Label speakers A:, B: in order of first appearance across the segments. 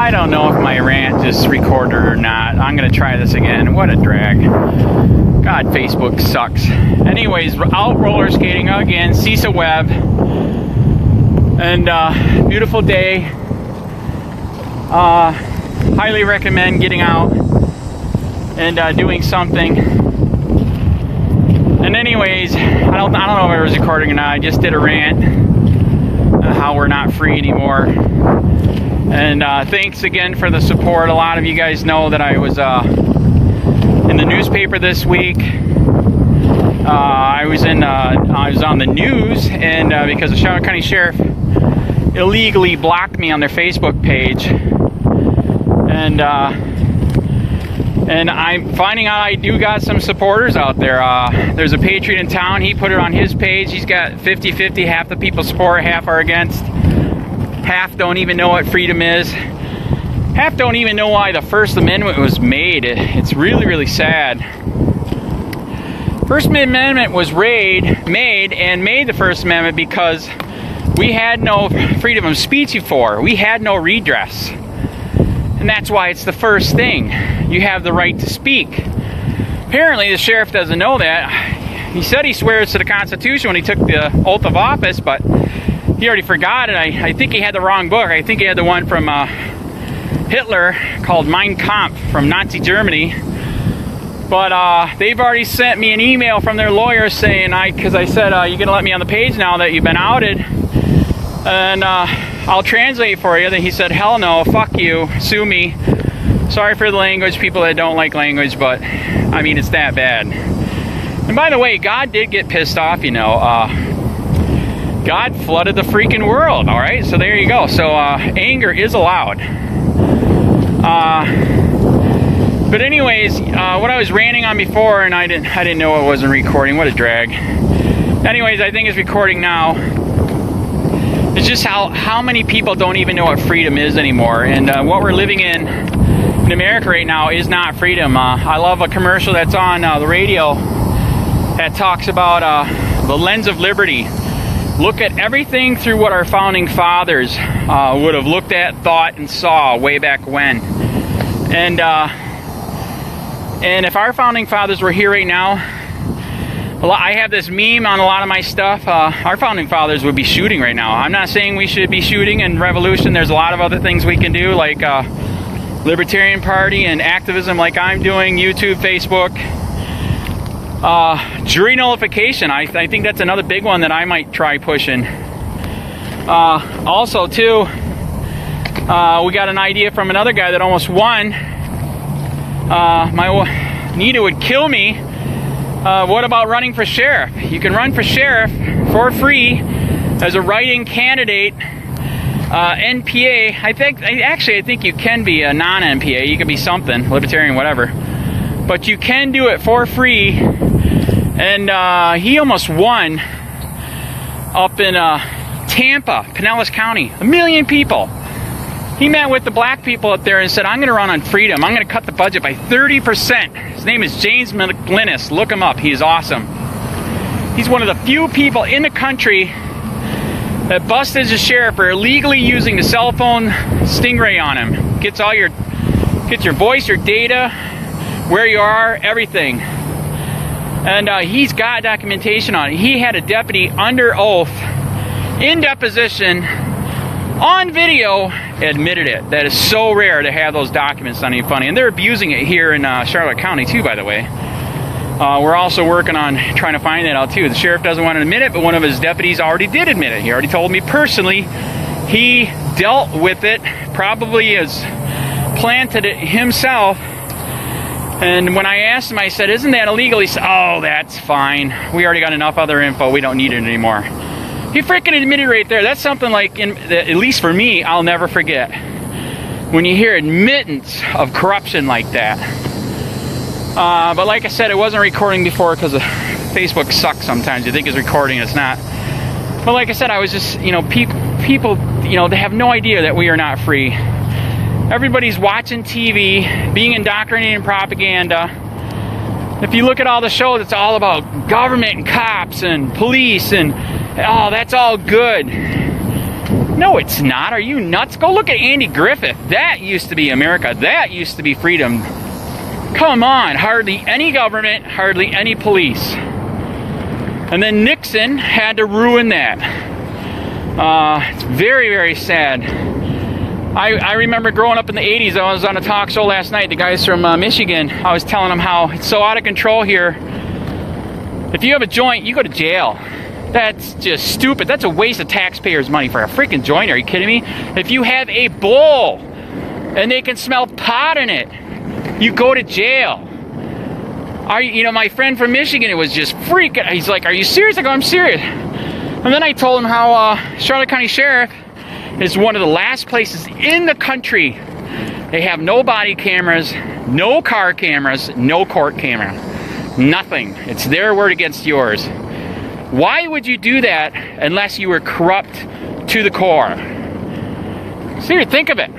A: I don't know if my rant just recorded or not. I'm gonna try this again. What a drag. God, Facebook sucks. Anyways, out roller skating again, CISA Web. And beautiful day. Highly recommend getting out and doing something. And anyways, I don't know if I was recording or not. I just did a rant on how we're not free anymore. And thanks again for the support. A lot of you guys know that I was in the newspaper this week. I was on the news, and because the Charlotte County Sheriff illegally blocked me on their Facebook page, and I'm finding out I do got some supporters out there. There's a patriot in town. He put it on his page. He's got 50-50. Half the people support, half are against. Half don't even know what freedom is. Half don't even know why the First Amendment was made. It's really, really sad. First Amendment was made the First Amendment because we had no freedom of speech before. We had no redress. And that's why it's the first thing. You have the right to speak. Apparently the sheriff doesn't know that. He said he swears to the Constitution when he took the oath of office, but he already forgot it. I think he had the wrong book. I think he had the one from Hitler called Mein Kampf from Nazi Germany. But they've already sent me an email from their lawyer saying, because I said, you're going to let me on the page now that you've been outed? And I'll translate for you. Then he said, hell no, fuck you, sue me. Sorry for the language, people that don't like language, but I mean, it's that bad. And by the way, God did get pissed off, you know. God flooded the freaking world, all right? So there you go. So anger is allowed. But anyways, what I was ranting on before, and I didn't know it wasn't recording. What a drag. Anyways, I think it's recording now. It's just how many people don't even know what freedom is anymore, and what we're living in America right now is not freedom. I love a commercial that's on the radio that talks about the lens of liberty. Look at everything through what our founding fathers would have looked at, thought, and saw way back when. And if our founding fathers were here right now, I have this meme on a lot of my stuff. Our founding fathers would be shooting right now. I'm not saying we should be shooting in revolution. There's a lot of other things we can do, like Libertarian Party and activism like I'm doing, YouTube, Facebook. Jury nullification, I think that's another big one that I might try pushing. Also too, we got an idea from another guy that almost won. Nita would kill me. What about running for sheriff? You can run for sheriff for free as a write-in candidate. NPA, I think you can be a non-NPA. You can be something, libertarian, whatever. But you can do it for free. And he almost won up in Tampa, Pinellas County. 1 million people. He met with the black people up there and said, I'm going to run on freedom. I'm going to cut the budget by 30%. His name is James McGlinnis. Look him up. He is awesome. He's one of the few people in the country that busted as a sheriff for illegally using the cell phone Stingray on him. Gets your voice, your data, where you are, everything. And he's got documentation on it. He had a deputy under oath, in deposition, on video, admitted it. That is so rare to have those documents. Not even funny. And they're abusing it here in Charlotte County too, by the way. We're also working on trying to find that out too. The sheriff doesn't want to admit it, but one of his deputies already did admit it. He already told me personally he dealt with it, probably has planted it himself. And when I asked him, I said, isn't that illegal? He said, oh, that's fine. We already got enough other info. We don't need it anymore. He freaking admitted right there. That's something like, at least for me, I'll never forget. When you hear admittance of corruption like that. But like I said, it wasn't recording before because Facebook sucks sometimes. You think it's recording, it's not. But like I said, I was just, you know, people, you know, they have no idea that we are not free. Everybody's watching TV, being indoctrinated in propaganda. If you look at all the shows, it's all about government and cops and police and, oh, that's all good. No, it's not. Are you nuts? Go look at Andy Griffith. That used to be America. That used to be freedom. Come on. Hardly any government, hardly any police. And then Nixon had to ruin that. It's very, very sad. I remember growing up in the 80s, I was on a talk show last night, the guys from Michigan, I was telling them how it's so out of control here. If you have a joint, you go to jail. That's just stupid. That's a waste of taxpayers' money for a freaking joint. Are you kidding me? If you have a bowl and they can smell pot in it, you go to jail. You know, my friend from Michigan, it was just freaking. He's like, "Are you serious?" I go, "I'm serious." And then I told him how Charlotte County Sheriff is one of the last places in the country. They have no body cameras, no car cameras, no court camera. Nothing. It's their word against yours. Why would you do that unless you were corrupt to the core? Seriously, think of it.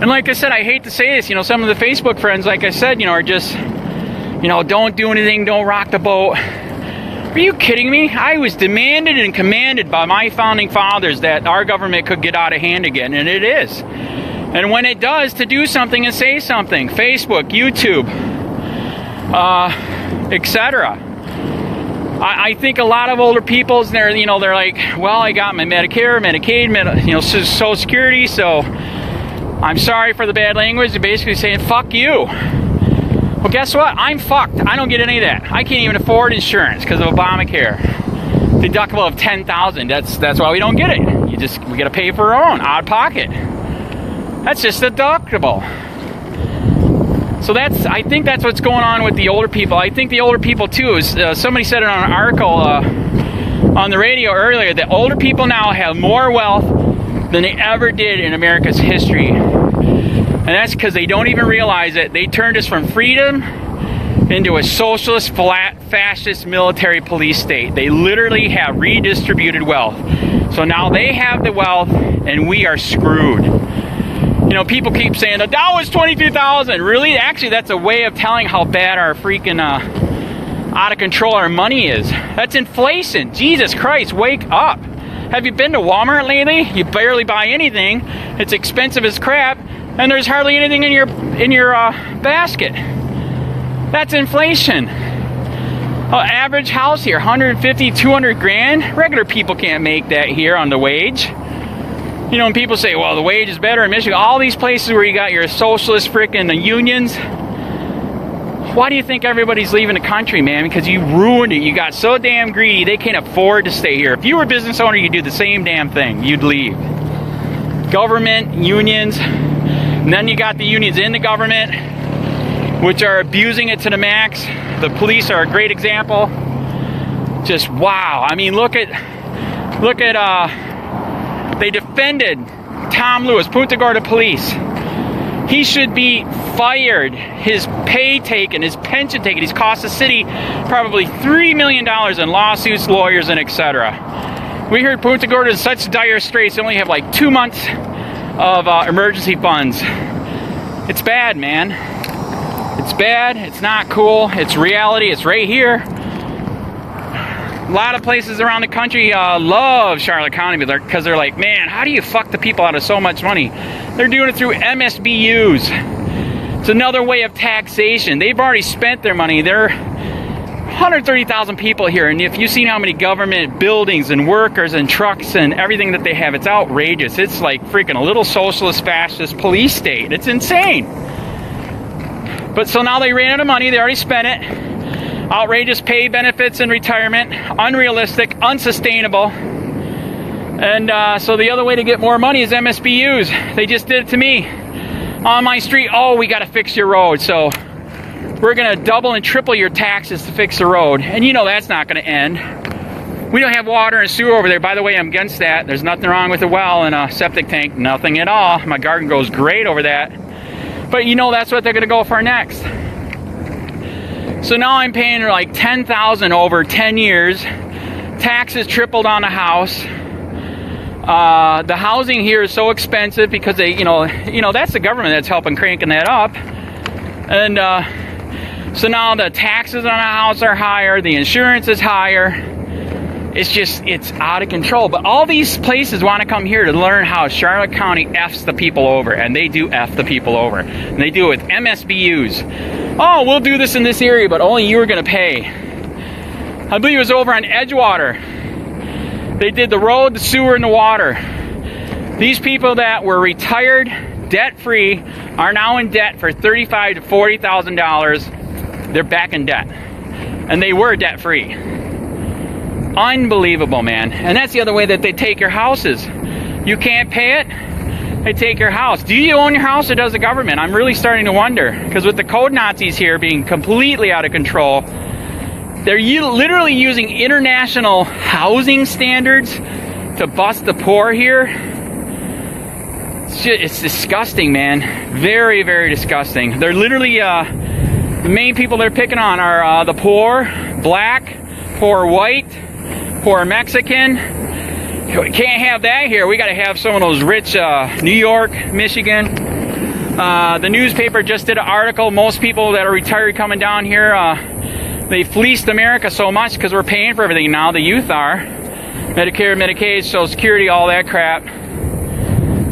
A: And like I said, I hate to say this, you know, some of the Facebook friends, like I said, you know, are just, you know, don't do anything, don't rock the boat. Are you kidding me? I was demanded and commanded by my founding fathers that our government could get out of hand again, and it is. And when it does, to do something and say something. Facebook, YouTube, etc. I think a lot of older people's, they're like, well, I got my Medicare, Medicaid, Social Security, so I'm sorry for the bad language. They're basically saying, fuck you. Well, guess what? I'm fucked. I don't get any of that. I can't even afford insurance because of Obamacare. Deductible of $10,000. That's why we don't get it. We got to pay for our own out of pocket. That's just deductible. So I think that's what's going on with the older people. I think the older people too is somebody said it on an article on the radio earlier that older people now have more wealth than they ever did in America's history. And that's because they don't even realize it. They turned us from freedom into a socialist, flat, fascist military police state. They literally have redistributed wealth. So now they have the wealth and we are screwed. You know, people keep saying, the Dow was 22,000. Really? Actually, that's a way of telling how bad our freaking out of control our money is. That's inflation. Jesus Christ, wake up. Have you been to Walmart lately? You barely buy anything. It's expensive as crap. And there's hardly anything in your basket. That's inflation. Average house here, 150, 200 grand. Regular people can't make that here on the wage. You know, when people say, well, the wage is better in Michigan, all these places where you got your socialist frickin' unions, why do you think everybody's leaving the country, man? Because you ruined it. You got so damn greedy, they can't afford to stay here. If you were a business owner, you'd do the same damn thing. You'd leave. Government, unions, and then you got the unions in the government, which are abusing it to the max. The police are a great example. Just wow. I mean, look at they defended Tom Lewis, Punta Gorda police. He should be fired, his pay taken, his pension taken. He's cost the city probably $3 million in lawsuits, lawyers, and etc. We heard Punta Gorda is such dire straits, they only have like 2 months of emergency funds. It's bad, man. It's bad, it's not cool, it's reality, it's right here. A lot of places around the country love Charlotte County because they're like, man, how do you fuck the people out of so much money? They're doing it through MSBUs. It's another way of taxation. They've already spent their money. There are 130,000 people here, and if you've seen how many government buildings and workers and trucks and everything that they have, it's outrageous. It's like freaking a little socialist, fascist police state. It's insane. But so now they ran out of money. They already spent it. Outrageous pay, benefits, and retirement. Unrealistic, unsustainable. And so the other way to get more money is MSBUs. They just did it to me. On my street, oh, we got to fix your road. So we're going to double and triple your taxes to fix the road. And you know that's not going to end. We don't have water and sewer over there. By the way, I'm against that. There's nothing wrong with a well and a septic tank. Nothing at all. My garden goes great over that. But you know that's what they're going to go for next. So now I'm paying like $10,000 over 10 years. Taxes tripled on the house. The housing here is so expensive because they, you know that's the government that's helping cranking that up. And so now the taxes on a house are higher, the insurance is higher. it's out of control. But all these places want to come here to learn how Charlotte County F's the people over, and they do F the people over. And they do it with MSBUs. Oh, we'll do this in this area, but only you are going to pay. I believe it was over on Edgewater. They did the road, the sewer, and the water. These people that were retired, debt-free, are now in debt for $35,000 to $40,000. They're back in debt. And they were debt-free. Unbelievable, man. And that's the other way that they take your houses. You can't pay it, they take your house. Do you own your house, or does the government? I'm really starting to wonder. Because with the code Nazis here being completely out of control, they're literally using international housing standards to bust the poor here. It's disgusting, man. Very, very disgusting. They're literally, the main people they're picking on are the poor, black, poor white, poor Mexican. We can't have that here. We got to have some of those rich New York, Michigan. The newspaper just did an article. Most people that are retired coming down here, they fleeced America so much because we're paying for everything now. The youth are. Medicare, Medicaid, Social Security, all that crap.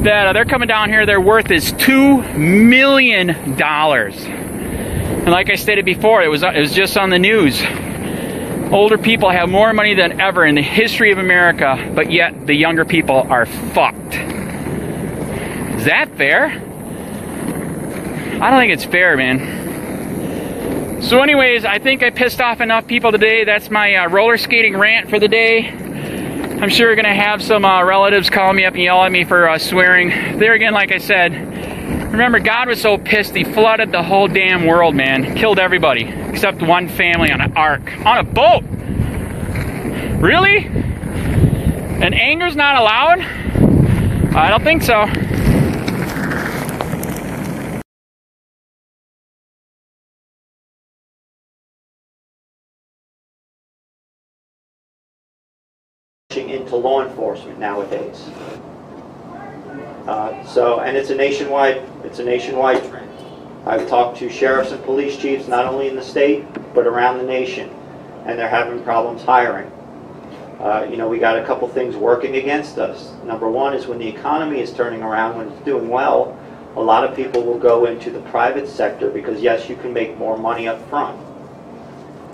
A: That they're coming down here, their worth is $2 million. And like I stated before, it was just on the news. Older people have more money than ever in the history of America, but yet the younger people are fucked. Is that fair? I don't think it's fair, man. So anyways, I think I pissed off enough people today. That's my roller skating rant for the day. I'm sure you're going to have some relatives call me up and yell at me for swearing. There again, like I said, remember, God was so pissed, he flooded the whole damn world, man. Killed everybody, except one family on an ark. On a boat! Really? And anger's not allowed? I don't think so.
B: Into law enforcement nowadays. And it's a nationwide trend. I've talked to sheriffs and police chiefs not only in the state but around the nation, and they're having problems hiring. You know, we got a couple things working against us. Number one is when the economy is turning around, when it's doing well, a lot of people will go into the private sector because yes, you can make more money up front.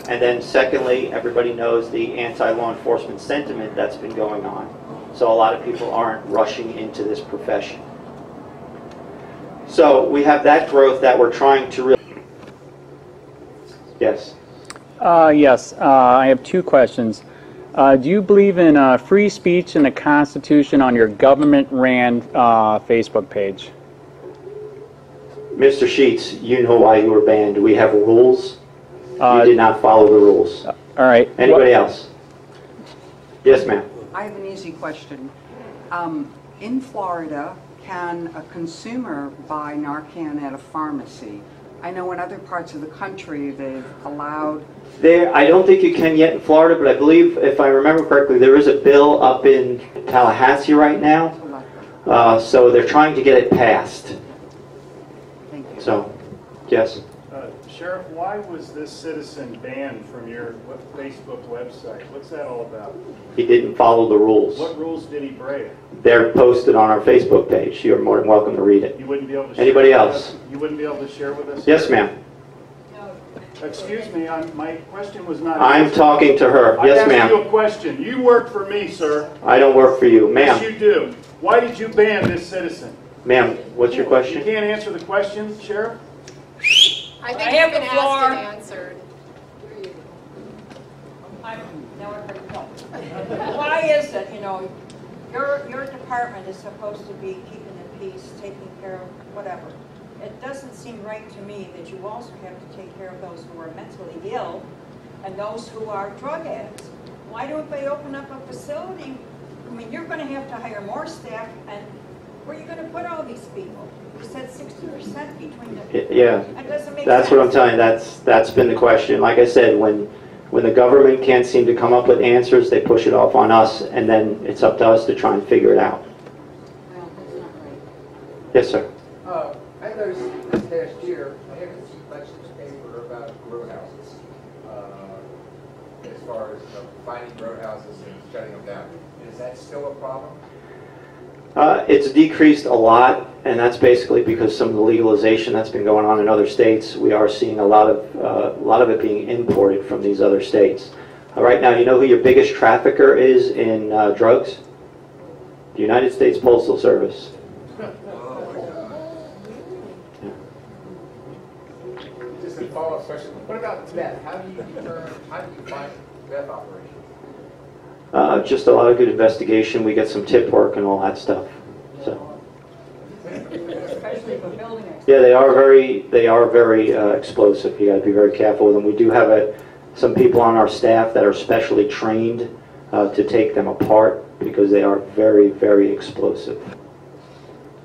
B: And then secondly, everybody knows the anti-law enforcement sentiment that's been going on. So a lot of people aren't rushing into this profession. So we have that growth that we're trying to really... Yes?
A: Yes, I have two questions. Do you believe in free speech and the Constitution on your government-ran Facebook page?
B: Mr. Sheets, you know why you were banned. We have rules. You did not follow the rules.
A: All right.
B: Anybody else? Yes, ma'am.
C: I have an easy question. In Florida, can a consumer buy Narcan at a pharmacy? I know in other parts of the country they've allowed...
B: I don't think you can yet in Florida, but I believe, if I remember correctly, there is a bill up in Tallahassee right now. So they're trying to get it passed.
C: Thank you.
B: So, yes.
D: Sheriff, why was this citizen banned from your Facebook website? What's that all about?
B: He didn't follow the rules.
D: What rules did he break?
B: They're posted on our Facebook page. You're more than welcome to read it.
D: You wouldn't be able to
B: Anybody
D: share
B: else?
D: With us? You wouldn't be able to share with us?
B: Yes, ma'am.
D: Excuse me, my question was not...
B: I'm talking to her. Yes, ma'am.
D: I asked you a question. You work for me, sir.
B: I don't work for you. Ma'am.
D: Yes, you do. Why did you ban this citizen?
B: Ma'am, what's your question?
D: You can't answer the question, Sheriff?
E: I think it's been asked and answered.
F: Why is it, you know, your department is supposed to be keeping the peace, taking care of whatever. It doesn't seem right to me that you also have to take care of those who are mentally ill and those who are drug addicts. Why don't they open up a facility? I mean, you're going to have to hire more staff, and where are you going to put all these people? You said 60% between the...
B: Yeah,
F: that doesn't make
B: that's
F: sense.
B: what I'm telling you. That's been the question. Like I said, when the government can't seem to come up with answers, they push it off on us, and then it's up to us to try and figure it out.
F: Well, that's not right.
B: Yes, sir.
G: I noticed this past year, I haven't seen much in the paper about grow houses. as far as finding roadhouses and shutting them down. Is that still a problem?
B: It's decreased a lot, and that's basically because some of the legalization that's been going on in other states. We are seeing a lot of it being imported from these other states. Right now, you know who your biggest trafficker is in drugs? The United States Postal Service.
G: Just a follow-up question. What about meth? How do you find meth operations?
B: Just a lot of good investigation. We get some tip work and all that stuff. So.
F: Especially for building it.
B: Yeah, they are very explosive. You got to be very careful with them. We do have some people on our staff that are specially trained to take them apart because they are very, very explosive.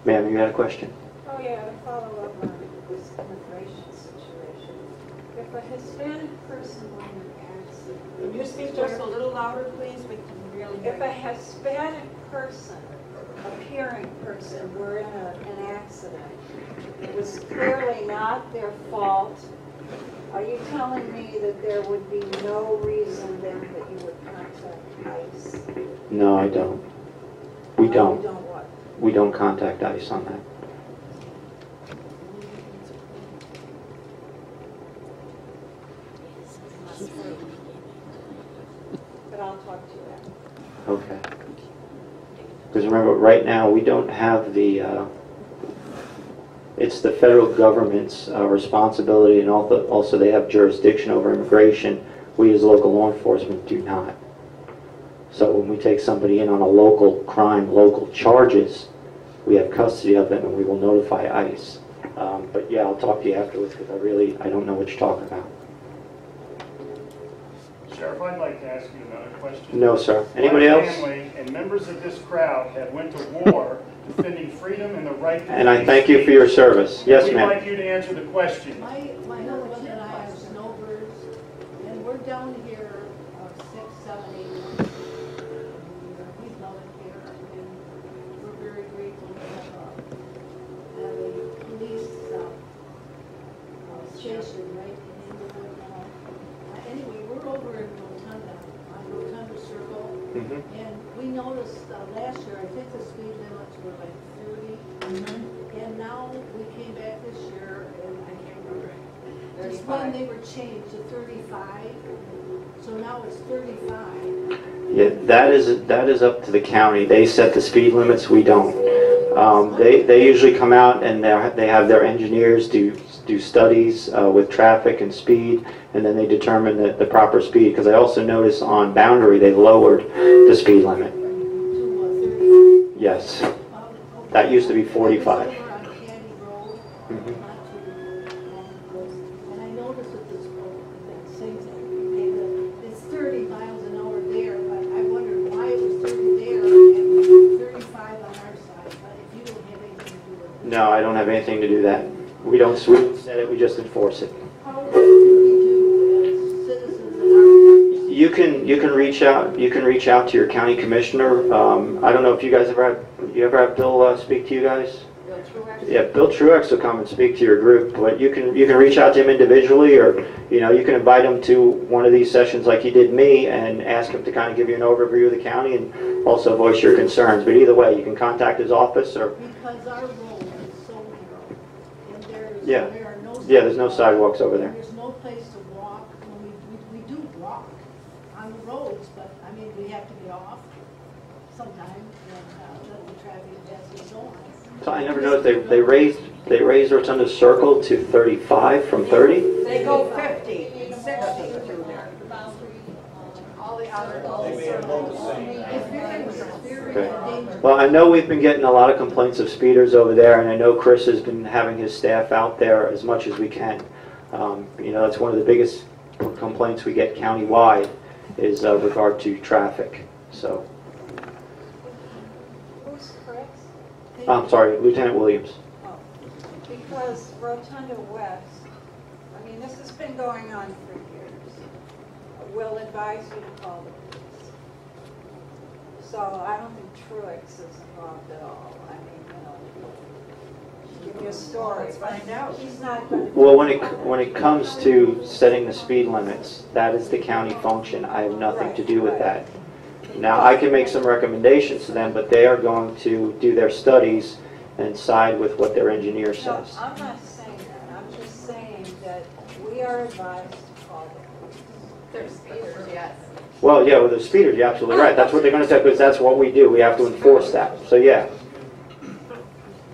B: Ma'am, you had a question?
H: Oh yeah, to follow up on this immigration situation. If a Hispanic person were in an accident,
F: Can you speak just a little louder, please? We can really hear
H: if a
F: you.
H: Hispanic person, appearing person, were in an accident, it was clearly not their fault. Are you telling me that there would be no reason then that you would contact ICE?
B: No, I don't. We don't.
H: You don't what?
B: We don't contact ICE on that.
H: But I'll talk to you after.
B: Okay. Because remember, right now we don't have it's the federal government's responsibility, and also they have jurisdiction over immigration. We as local law enforcement do not. So when we take somebody in on a local crime, local charges, we have custody of them and we will notify ICE. But yeah, I'll talk to you afterwards because I don't know what you're talking about.
D: Sheriff, I'd like to ask you another question.
B: No, sir. Anybody
D: My
B: else?
D: family and members of this crowd have went to war defending freedom and the right to
B: And I thank you for your service. Yes,
D: We'd
B: ma'am.
D: like you to answer the question.
I: My husband and I are snowbirds, and we're down here 6, 7, 8 months. We love it here, and we're very grateful to have a police station right in Inglewood now. Anyway, we're over in Rotunda, on Rotunda Circle, and we noticed last year, I think the speed limits were like 30. And now we came back this year, and I can't remember, just when they were changed to 35, so now it's 35.
B: Yeah, that is up to the county. They set the speed limits. We don't. They usually come out and they have their engineers do studies with traffic and speed, and then they determine the proper speed. Because I also notice on Boundary they lowered the speed limit.
I: To 30.
B: Yes, that used to be 45.
I: Over on Caddy Road, not too close, and I noticed that this road, that same thing, it's 30 miles an hour there, but I wondered why it was 30 there and 35 on our side, but if you don't have anything to do with it.
B: No, I don't have anything to do that. We don't set it. We just enforce it.
I: How do we do as citizens in our...
B: You can reach out. You can reach out to your county commissioner. I don't know if you guys ever have Bill speak to you guys. Yeah, Bill Truex will come and speak to your group, but you can reach out to him individually, or you can invite him to one of these sessions like he did me, and ask him to kind of give you an overview of the county and also voice your concerns. But either way, you can contact his office or.
I: Because our road is so narrow, and there are no.
B: Yeah, there's no sidewalks over there.
I: There's no place to walk. We do walk on the roads, but I mean we have to get off sometimes and let the traffic pass and so on.
B: So I never noticed they raised Rotunda Circle to 35 from 30.
F: They go 50 and 60 through there.
H: All the other
B: Okay. Well, I know we've been getting a lot of complaints of speeders over there, and I know Chris has been having his staff out there as much as we can. That's one of the biggest complaints we get countywide is regard to traffic. So.
H: Who's correct?
B: I'm sorry, Lieutenant Williams.
H: Oh, because Rotunda West, I mean, this has been going on for years. We'll advise you to call the police. So I don't think Truex is involved at all. I mean, give you a story.
F: Let's find out.
H: He's not going to.
B: Well, when it comes to setting the speed limits, that is the county function. I have nothing to do with that. Now, I can make some recommendations to them, but they are going to do their studies and side with what their engineer
H: No,
B: says.
H: I'm not saying that. I'm just saying that we are advised to call the police.
E: They're speeders, yes.
B: Well, yeah, with the speeders, you're absolutely right. That's what they're going to say, because that's what we do. We have to enforce that. So, yeah.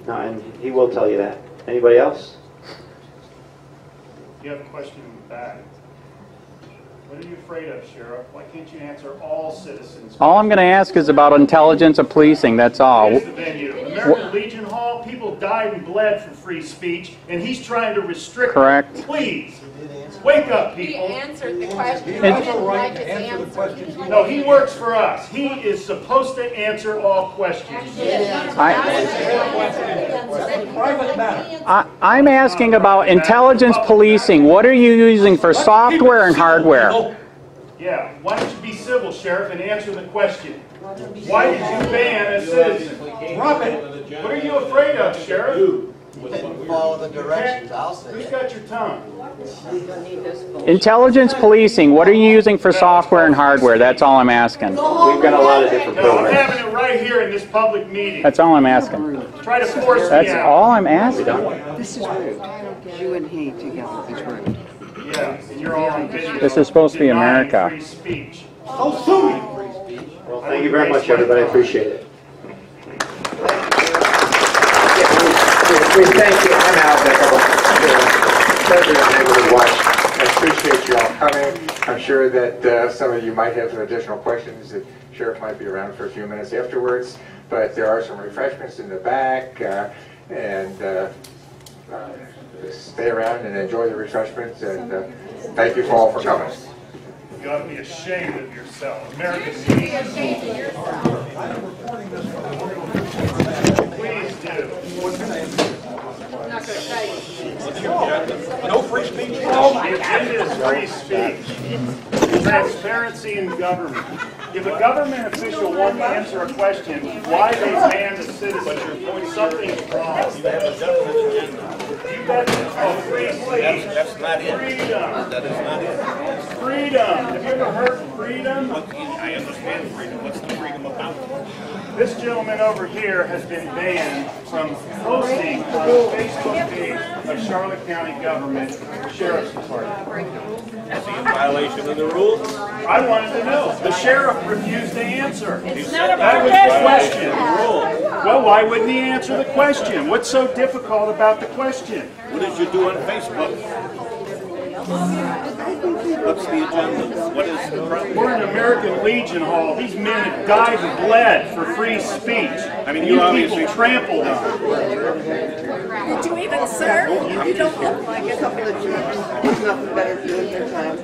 B: No, and he will tell you that. Anybody else?
D: You have a question in the back. What are you afraid of, Sheriff? Why can't you answer all citizens?
A: All I'm going to ask is about intelligence of policing, that's all.
D: Here's the venue. American Legion Hall, people died and bled for free speech, and he's trying to restrict
A: Correct.
D: it. Please, wake up,
E: He
D: people.
E: answered the question. He didn't like his answer.
D: No, he works for us. He is supposed to answer all questions.
A: I'm asking about intelligence policing. What are you using for software and hardware?
D: Yeah, why don't you be civil, Sheriff, and answer the question? Why did you ban a citizen?
J: Drop it.
D: What are you afraid of, Sheriff?
J: Follow the directions, I'll say.
D: Who's got your tongue?
A: Intelligence policing, what are you using for software and hardware? That's all I'm asking.
B: We've got a lot of different
D: No, I'm
B: programs.
D: having it right here in this public meeting.
A: That's all I'm asking.
D: Try to force me
A: That's
D: out.
A: all I'm asking.
C: This is rude. You and he together is rude.
D: Yeah, and you're all on video.
A: This is supposed to be
D: denying
A: America.
D: Free speech.
J: Oh, sue me.
B: Well, thank you very much, everybody. I appreciate it.
G: We thank you. I'm Al Beckable, President of Neighborhood Watch. I appreciate you all coming. I'm sure that some of you might have some additional questions. The sheriff might be around for a few minutes afterwards, but there are some refreshments in the back, and stay around and enjoy the refreshments. And thank you all for coming.
D: You ought to be ashamed of yourself. American Legion. Please do.
E: I'm not going to tell you.
J: No free speech.
D: The agenda is free speech. Transparency in government. If a government official won't answer a question, why they banned a citizen, something's wrong. You bet. Oh, free speech.
J: That's not it.
D: Freedom.
J: That is not it.
D: Freedom. Have you ever heard of freedom?
J: I understand freedom. What's the freedom about?
D: This gentleman over here has been banned from posting on the Facebook page of Charlotte County Government Sheriff's Department.
J: Is he in violation of the rules?
D: I wanted to know. The sheriff refused to answer.
F: It's not
D: That
F: about
D: was
F: that
D: the question. Well, why wouldn't he answer the question? What's so difficult about the question?
J: What did you do on Facebook? What's the agenda? What is the problem?
D: We're in American Legion Hall. These men have died and bled for free speech.
J: I mean,
D: And
J: you
D: you
J: obviously
D: people trampled on.
I: Did you even serve? You don't look like it.
C: There's nothing better to do with your time.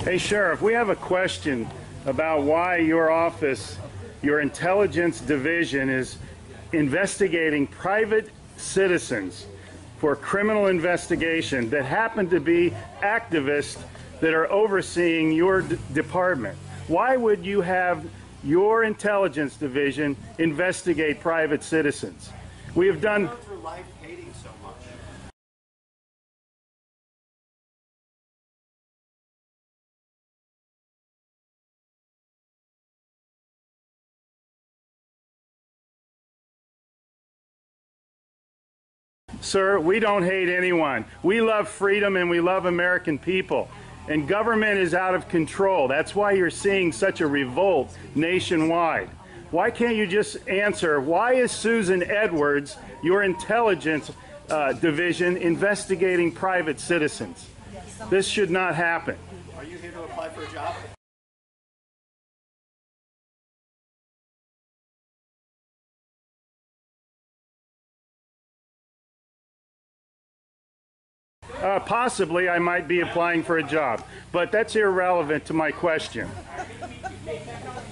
D: Hey, Sheriff, we have a question about why your office, your intelligence division, is investigating private citizens for criminal investigation that happen to be activists that are overseeing your department. Why would you have your intelligence division investigate private citizens? We have done... Sir, we don't hate anyone. We love freedom and we love American people. And government is out of control. That's why you're seeing such a revolt nationwide. Why can't you just answer, why is Susan Edwards, your intelligence division, investigating private citizens? This should not happen.
B: Are you here to apply for a job?
D: Possibly I might be applying for a job, but that's irrelevant to my question.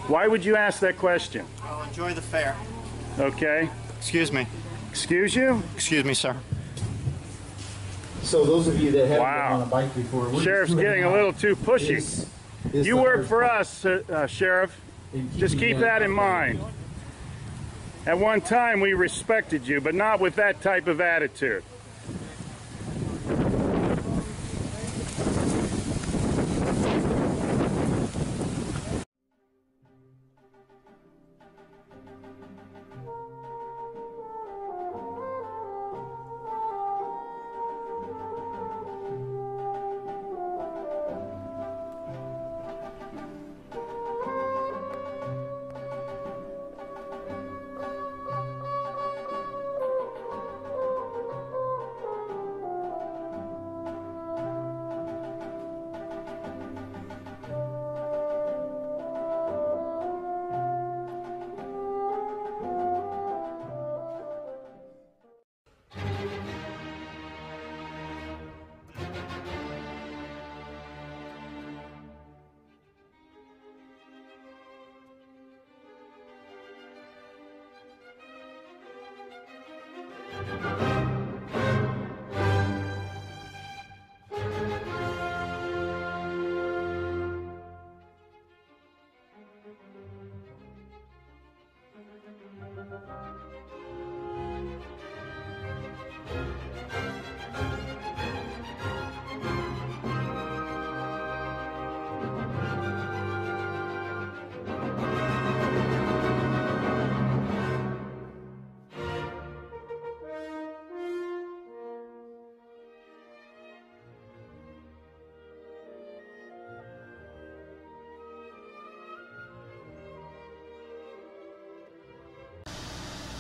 D: Why would you ask that question?
B: Well, enjoy the fair.
D: Okay.
B: Excuse me.
D: Excuse you?
B: Excuse me, sir.
K: So those of you that haven't
D: Wow.
K: been on a bike before, we're
D: Sheriff's getting a little too pushy. You work for us, Sheriff. Just keep that in mind. At one time we respected you, but not with that type of attitude.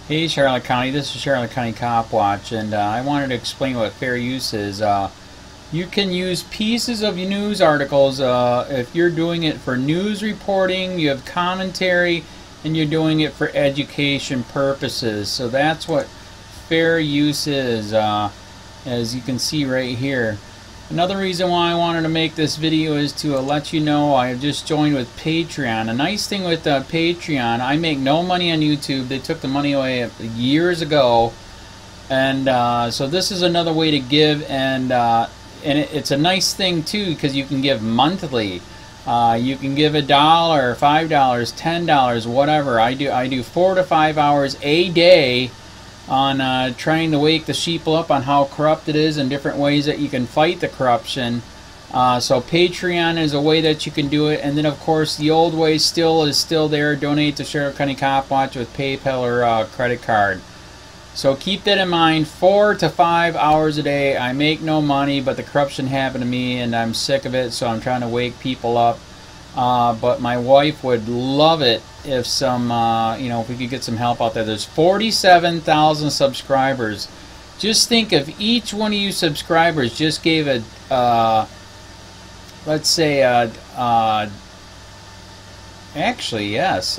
A: Hey Charlotte County, this is Charlotte County COPWATCH, and I wanted to explain what fair use is. You can use pieces of news articles if you're doing it for news reporting, you have commentary, and you're doing it for education purposes. So that's what fair use is, as you can see right here. Another reason why I wanted to make this video is to let you know I have just joined with Patreon. A nice thing with Patreon, I make no money on YouTube. They took the money away years ago, and so this is another way to give, and it's a nice thing too because you can give monthly. You can give $1, $5, $10, whatever. I do 4 to 5 hours a day on trying to wake the sheeple up on how corrupt it is and different ways that you can fight the corruption. So Patreon is a way that you can do it, and then of course the old way is still there. Donate to Sheriff County COPWATCH with PayPal or credit card. So keep that in mind. 4 to 5 hours a day. I make no money, but the corruption happened to me and I'm sick of it, so I'm trying to wake people up. But my wife would love it if some, if we could get some help out there. There's 47,000 subscribers. Just think if each one of you subscribers just gave a, let's say, actually, yes,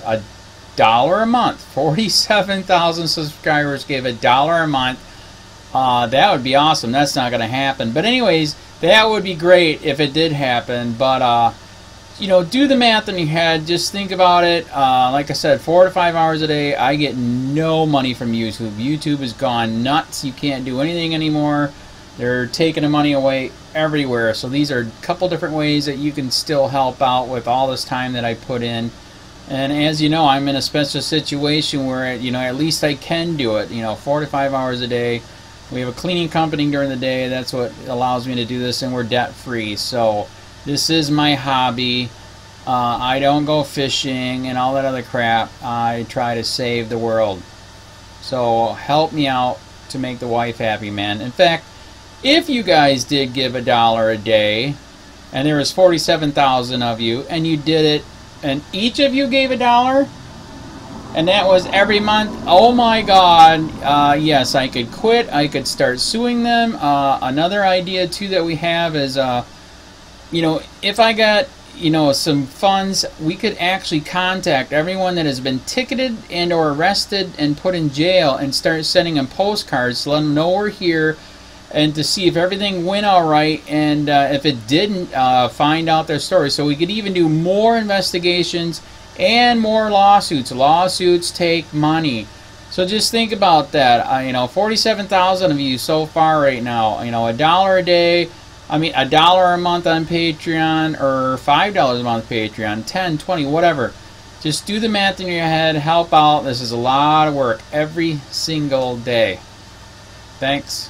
A: $1 a month. 47,000 subscribers gave $1 a month. That would be awesome. That's not going to happen. But anyways, that would be great if it did happen. But, do the math in your head. Just think about it. Like I said, 4 to 5 hours a day. I get no money from YouTube. YouTube has gone nuts. You can't do anything anymore. They're taking the money away everywhere. So these are a couple different ways that you can still help out with all this time that I put in. And as you know, I'm in a special situation where, you know, at least I can do it, you know, 4 to 5 hours a day. We have a cleaning company during the day. That's what allows me to do this, and we're debt free. So this is my hobby. I don't go fishing and all that other crap. I try to save the world. So help me out to make the wife happy, man. In fact, if you guys did give $1 a day, and there was 47,000 of you, and you did it, and each of you gave $1, and that was every month, oh my God, yes, I could quit. I could start suing them. Another idea too that we have is, you know, if I got, you know, some funds, we could actually contact everyone that has been ticketed and or arrested and put in jail and start sending them postcards to let them know we're here, and to see if everything went all right, and if it didn't, find out their story. So we could even do more investigations and more lawsuits. Lawsuits take money. So just think about that. You know, 47,000 of you so far right now. You know, $1 a day. I mean, $1 a month on Patreon, or $5 a month Patreon, 10, 20, whatever. Just do the math in your head. Help out. This is a lot of work every single day. Thanks.